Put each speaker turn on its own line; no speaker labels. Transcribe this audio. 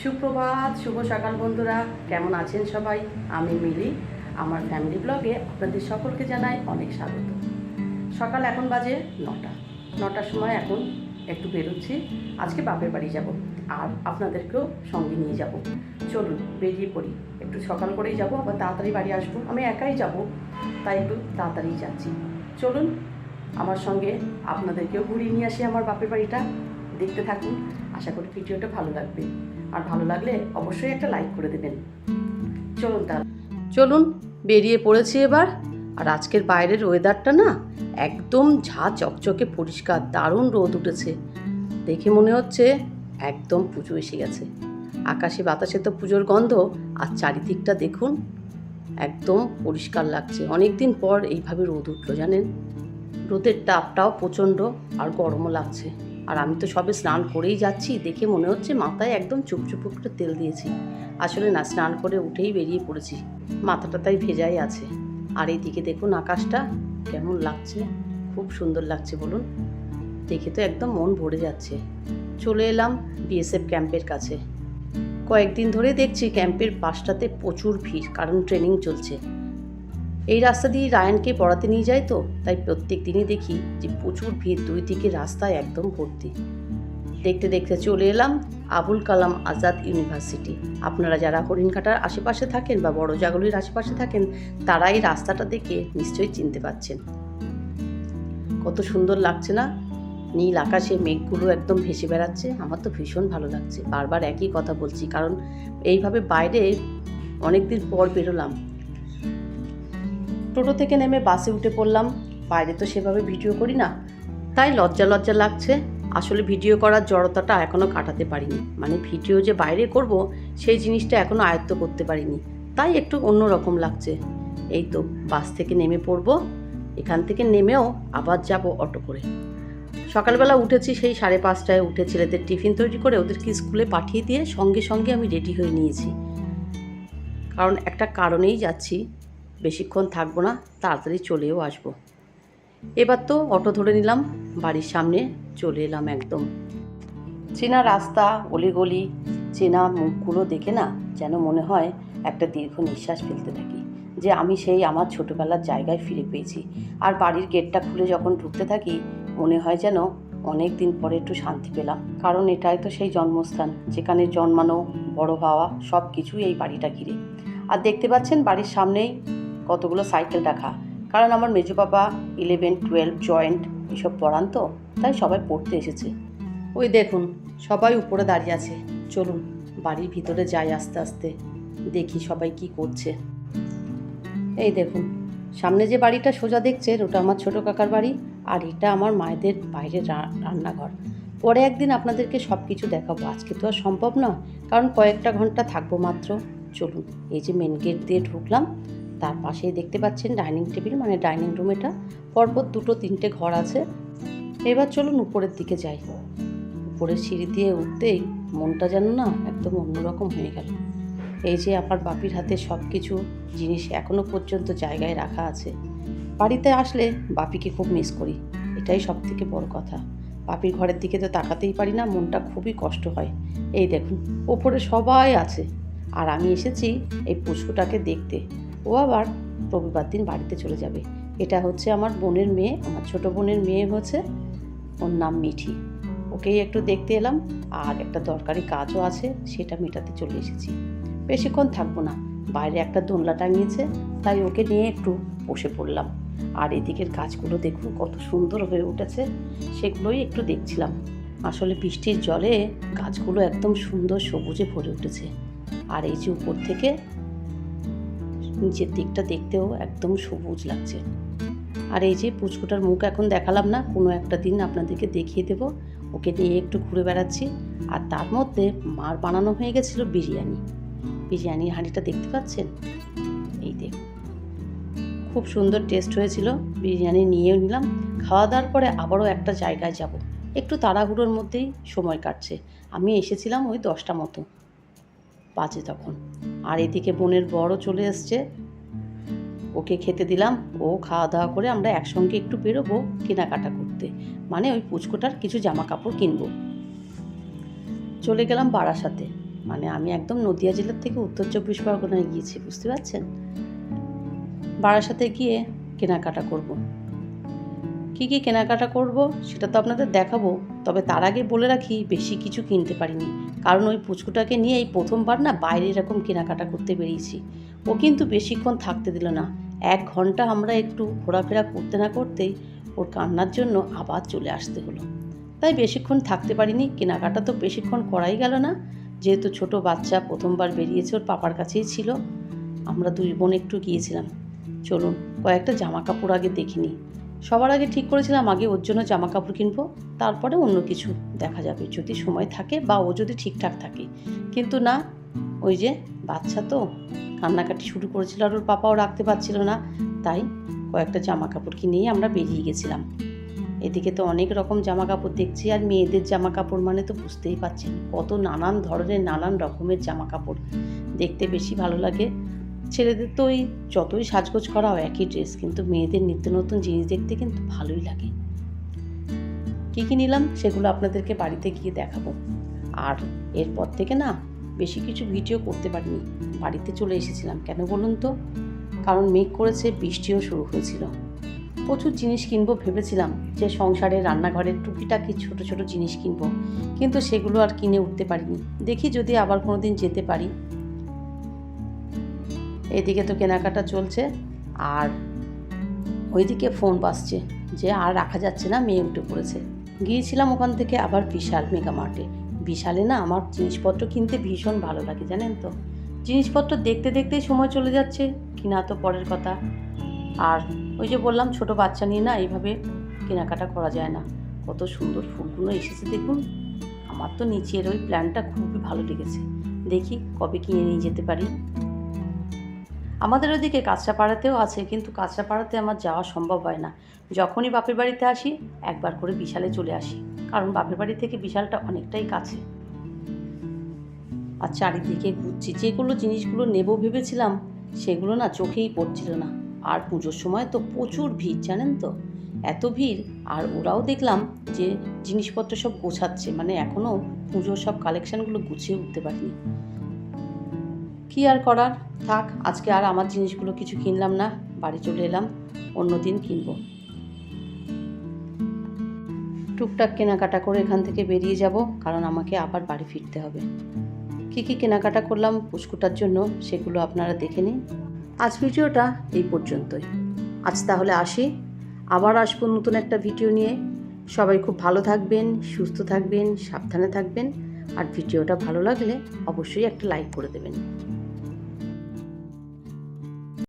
সুপ্রভাত, শুভ সকাল বন্ধুরা, কেমন আছেন সবাই? আমি মিলি। আমার ফ্যামিলি ব্লগে আপনাদের সকলকে জানাই অনেক স্বাগত। সকাল এখন বাজে 9টার সময় এখন একটু বেরোচ্ছি। আজকে বাপের বাড়ি যাব আর আপনাদেরকেও সঙ্গে নিয়ে যাব। চলুন বেরিয়ে পড়ি। একটু সকাল করেই যাব, আবার তাড়াতাড়ি বাড়ি আসবো। আমি একাই যাব, তাই একটু তাড়াতাড়ি যাচ্ছি। চলুন আমার সঙ্গে আপনাদেরকেও ঘুরিয়ে নিয়ে আসি আমার বাপের বাড়িটা। দেখতে থাকুন, আশা করি ভিডিওটা ভালো লাগবে। আর ভালো লাগলে অবশ্যই একটা লাইক করে দেবেন। চলুন বেরিয়ে পড়েছি এবার। আর আজকের বাইরের ওয়েদারটা না একদম ঝা চকচকে পরিষ্কার, দারুণ রোদ উঠেছে। দেখে মনে হচ্ছে একদম পুজো এসে গেছে। আকাশে বাতাসে তো পুজোর গন্ধ, আর চারিদিকটা দেখুন একদম পরিষ্কার লাগছে। অনেক দিন পর এইভাবে রোদ উঠলো জানেন। রোদের তাপটাও প্রচণ্ড আর গরমও লাগছে। আর আমি তো সবে স্নান করেই যাচ্ছি, দেখে মনে হচ্ছে মাথায় একদম চুপচুপ করে তেল দিয়েছি। আসলে না, স্নান করে উঠেই বেরিয়ে পড়েছি, মাথাটা তাই ভেজাই আছে। আর এইদিকে দেখুন আকাশটা কেমন লাগছে, খুব সুন্দর লাগছে বলুন। দেখে তো একদম মন ভরে যাচ্ছে। চলে এলাম বিএসএফ ক্যাম্পের কাছে। কয়েকদিন ধরে দেখছি ক্যাম্পের পাশটাতে প্রচুর ভিড়, কারণ ট্রেনিং চলছে। এই রাস্তা দিয়ে রায়ানকে পড়াতে নিয়ে যায় তো, তাই প্রত্যেক দিনই দেখি যে প্রচুর ভিড়, দুই দিকে রাস্তায় একদম ভর্তি। দেখতে দেখতে চলে এলাম আবুল কালাম আজাদ ইউনিভার্সিটি। আপনারা যারা হরিণঘাটার আশেপাশে থাকেন বা বড় জাগুলির আশেপাশে থাকেন, তারা এই রাস্তাটা দেখে নিশ্চয়ই চিনতে পারছেন। কত সুন্দর লাগছে না? নীল আকাশে মেঘগুলো একদম ভেসে বেড়াচ্ছে। আমার তো ভীষণ ভালো লাগছে। বারবার একই কথা বলছি, কারণ এইভাবে বাইরে অনেকদিন পর বেরোলাম। টোটো থেকে নেমে বাসে উঠে পড়লাম। বাইরে তো সেভাবে ভিডিও করি না, তাই লজ্জা লজ্জা লাগছে। আসলে ভিডিও করার জড়তাটা এখনও কাটাতে পারিনি, মানে ভিডিও যে বাইরে করব সেই জিনিসটা এখনও আয়ত্ত করতে পারিনি, তাই একটু অন্যরকম লাগছে। এই তো বাস থেকে নেমে পড়ব। এখান থেকে নেমেও আবার যাব অটো করে। সকালবেলা উঠেছি সেই 5:30টায়, উঠে ছেলেদের টিফিন তৈরি করে ওদেরকে স্কুলে পাঠিয়ে দিয়ে সঙ্গে সঙ্গে আমি রেডি হয়ে নিয়েছি। কারণ একটা কারণেই যাচ্ছি, বেশিক্ষণ থাকবো না, তাড়াতাড়ি চলেও আসবো। এবার তো অটো ধরে নিলাম, বাড়ির সামনে চলে এলাম। একদম চেনা রাস্তা, অলিগলি, চেনা মুখগুলো দেখে না যেন মনে হয় একটা দীর্ঘ নিঃশ্বাস ফেলতে থাকি, যে আমি সেই আমার ছোটোবেলার জায়গায় ফিরে পেয়েছি। আর বাড়ির গেটটা খুলে যখন ঢুকতে থাকি, মনে হয় যেন অনেক দিন পরে একটু শান্তি পেলাম। কারণ এটাই তো সেই জন্মস্থান, যেখানে জন্মানো, বড় হওয়া সব কিছুই এই বাড়িটা ঘিরে। আর দেখতে পাচ্ছেন বাড়ির সামনেই কতগুলো সাইকেল রাখা, কারণ আমার মেজো বাবা 11, 12 জয়েন্ট এসব পড়ান তো, তাই সবাই পড়তে এসেছে। ওই দেখুন সবাই উপরে দাঁড়িয়ে আছে। চলুন বাড়ির ভিতরে যাই আস্তে আস্তে, দেখি সবাই কি করছে। এই দেখুন সামনে যে বাড়িটা সোজা দেখছেন, ওটা আমার ছোটো কাকার বাড়ি, আর এটা আমার মায়েদের বাইরের রান্নাঘর। পরে একদিন আপনাদেরকে সব কিছু দেখাবো, আজকে তো আর সম্ভব না, কারণ কয়েকটা ঘন্টা থাকবো মাত্র। চলুন, এই যে মেন গেট দিয়ে ঢুকলাম, তার পাশেই দেখতে পাচ্ছেন ডাইনিং টেবিল, মানে ডাইনিং রুম। এটা পরপর 2-3টে ঘর আছে। এবার চলুন উপরের দিকে যাই। উপরের সিঁড়ি দিয়ে উঠতেই মনটা যেন না একদম অন্যরকম হয়ে গেল। এই যে আমার বাপির হাতে সব কিছু জিনিস এখনও পর্যন্ত জায়গায় রাখা আছে। বাড়িতে আসলে বাপিকে খুব মিস করি, এটাই সব থেকে বড় কথা। বাপির ঘরের দিকে তো তাকাতেই পারি না, মনটা খুবই কষ্ট হয়। এই দেখুন ওপরে সবাই আছে, আর আমি এসেছি এই পুচকুটাকে দেখতে। ও আবার রবিবার দিন বাড়িতে চলে যাবে। এটা হচ্ছে আমার বোনের মেয়ে, আমার ছোট বোনের মেয়ে হচ্ছে, ওর নাম মিঠি। ওকেই একটু দেখতে এলাম, আর একটা দরকারি কাজও আছে, সেটা মেটাতে চলে এসেছি। বেশিক্ষণ থাকবো না, বাইরে একটা দোলনা টাঙিয়েছে, তাই ওকে নিয়ে একটু বসে পড়লাম। আর এদিকের গাছগুলো দেখুন কত সুন্দর হয়ে উঠেছে, সেগুলোই একটু দেখছিলাম। আসলে বৃষ্টির জলে গাছগুলো একদম সুন্দর সবুজে ভরে উঠেছে। আর এই যে উপর থেকে নিচের দিকটা দেখতেও একদম সবুজ লাগছে। আর এই যে পুচকুটার মুখ এখন দেখালাম না, কোনো একটা দিন আপনাদেরকে দেখিয়ে দেব। ওকে নিয়ে একটু ঘুরে বেড়াচ্ছি। আর তার মধ্যে মার বানানো হয়ে গেছিলো বিরিয়ানির হাঁড়িটা দেখতে পাচ্ছেন, এই দেখুন খুব সুন্দর টেস্ট হয়েছিল। বিরিয়ানি নিয়েও নিলাম। খাওয়া দাওয়ার পরে আবারও একটা জায়গায় যাব, একটু তাড়াহুড়োর মধ্যেই সময় কাটছে। আমি এসেছিলাম ওই 10টা মতো বাজে তখন। আর এদিকে বোনের বড়ও চলে এসছে, ওকে খেতে দিলাম। ও খাওয়া দাওয়া করে আমরা একসঙ্গে একটু বেরোবো কেনাকাটা করতে, মানে ওই পুচকোটার কিছু জামা কাপড় কিনবো। চলে গেলাম বারাসাতে। মানে আমি একদম নদিয়া জেলার থেকে উত্তর 24 পরগনায় গিয়েছি, বুঝতে পারছেন। বারাসাতে গিয়ে কেনাকাটা করব। কী কী কেনাকাটা করব সেটা তো আপনাদের দেখাবো, তবে তার আগে বলে রাখি বেশি কিছু কিনতে পারিনি, কারণ ওই পুচকুটাকে নিয়ে এই প্রথমবার না বাইরে এরকম কেনাকাটা করতে বেরিয়েছি। ও কিন্তু বেশিক্ষণ থাকতে দিল না। 1 ঘন্টা আমরা একটু ঘোরাফেরা করতে না করতেই ওর কান্নার জন্য আবার চলে আসতে হলো। তাই বেশিক্ষণ থাকতে পারিনি। কেনাকাটা তো বেশিক্ষণ করাই গেল না, যেহেতু ছোট বাচ্চা প্রথমবার বেরিয়েছে, ওর পাপার কাছেই ছিল। আমরা 2 বোন একটু গিয়েছিলাম। চলুন কয়েকটা জামা কাপড় আগে দেখিনি। সবার আগে ঠিক করেছিলাম আগে ওর জন্য জামা কাপড় কিনবো, তারপরে অন্য কিছু দেখা যাবে যদি সময় থাকে বা ও যদি ঠিকঠাক থাকে। কিন্তু না, ওই যে বাচ্চা তো কান্নাকাটি শুরু করেছিল আর ওর পাপাও রাখতে পারছিল না, তাই কয়েকটা জামা কাপড় কিনেই আমরা বেরিয়ে গেছিলাম। এদিকে তো অনেক রকম জামা কাপড় দেখছি, আর মেয়েদের জামা কাপড় মানে তো বুঝতেই পারছেন কত নানান ধরনের নানান রকমের জামা কাপড়, দেখতে বেশি ভালো লাগে। ছেলেদের তো ওই যতই সাজগোজ করাও একই ড্রেস, কিন্তু মেয়েদের নিত্য নতুন জিনিস দেখতে কিন্তু ভালোই লাগে। কী কী নিলাম সেগুলো আপনাদেরকে বাড়িতে গিয়ে দেখাবো। আর এরপর থেকে না বেশি কিছু ভিডিও করতে পারিনি, বাড়িতে চলে এসেছিলাম। কেন বলুন তো? কারণ মেঘ করেছে, বৃষ্টিও শুরু হয়েছিল। প্রচুর জিনিস কিনবো ভেবেছিলাম, যে সংসারের রান্নাঘরের টুকিটাকি ছোট ছোট জিনিস কিনবো, কিন্তু সেগুলো আর কিনে উঠতে পারিনি। দেখি যদি আবার কোনো দিন যেতে পারি। এদিকে তো কেনাকাটা চলছে, আর ওইদিকে ফোন বাজছে যে আর রাখা যাচ্ছে না, মেয়ে উঠে পড়েছে। গিয়েছিলাম ওখান থেকে আবার বিশাল মেগা মার্টে। বিশালে না আমার জিনিসপত্র কিনতে ভীষণ ভালো লাগে, জানেন তো। জিনিসপত্র দেখতে দেখতেই সময় চলে যাচ্ছে, কিনা তো পরের কথা। আর ওই যে বললাম ছোট বাচ্চা নিয়ে না এইভাবে কেনাকাটা করা যায় না। কত সুন্দর ফুলগুলো এসেছে দেখুন। আমার তো নিচের ওই প্ল্যানটা খুবই ভালো লেগেছে, দেখি কবে কিনে নিয়ে যেতে পারি। আমাদের ওদিকে কাঁচরাপাড়াতেও আছে, কিন্তু কাঁচরাপাড়াতে আমার যাওয়া সম্ভব হয় না। যখনই বাপের বাড়িতে আসি একবার করে বিশালে চলে আসি, কারণ বাপের বাড়ি থেকে বিশালটা অনেকটাই কাছে। আর চারিদিকে ঘুরছি, যেগুলো জিনিসগুলো নেব ভেবেছিলাম সেগুলো না চোখেই পড়ছিল না। আর পুজোর সময় তো প্রচুর ভিড়, জানেন তো, এত ভিড়। আর ওরাও দেখলাম যে জিনিসপত্র সব গোছাচ্ছে, মানে এখনও পুজোর সব কালেকশানগুলো গুছিয়ে উঠতে পারিনি। কী আর করার, থাক, আজকে আর আমার জিনিসগুলো কিছু কিনলাম না, বাড়ি চলে এলাম, অন্য দিন কিনবো। টুকটাক কেনাকাটা করে এখান থেকে বেরিয়ে যাব, কারণ আমাকে আবার বাড়ি ফিরতে হবে। কী কী কেনাকাটা করলাম পুচকুটার জন্য সেগুলো আপনারা দেখে নিন। আজ ভিডিওটা এই পর্যন্তই। আজ তাহলে আসি, আবার আসবো নতুন একটা ভিডিও নিয়ে। সবাই খুব ভালো থাকবেন, সুস্থ থাকবেন, সাবধানে থাকবেন। আর ভিডিওটা ভালো লাগলে অবশ্যই একটা লাইক করে দেবেন।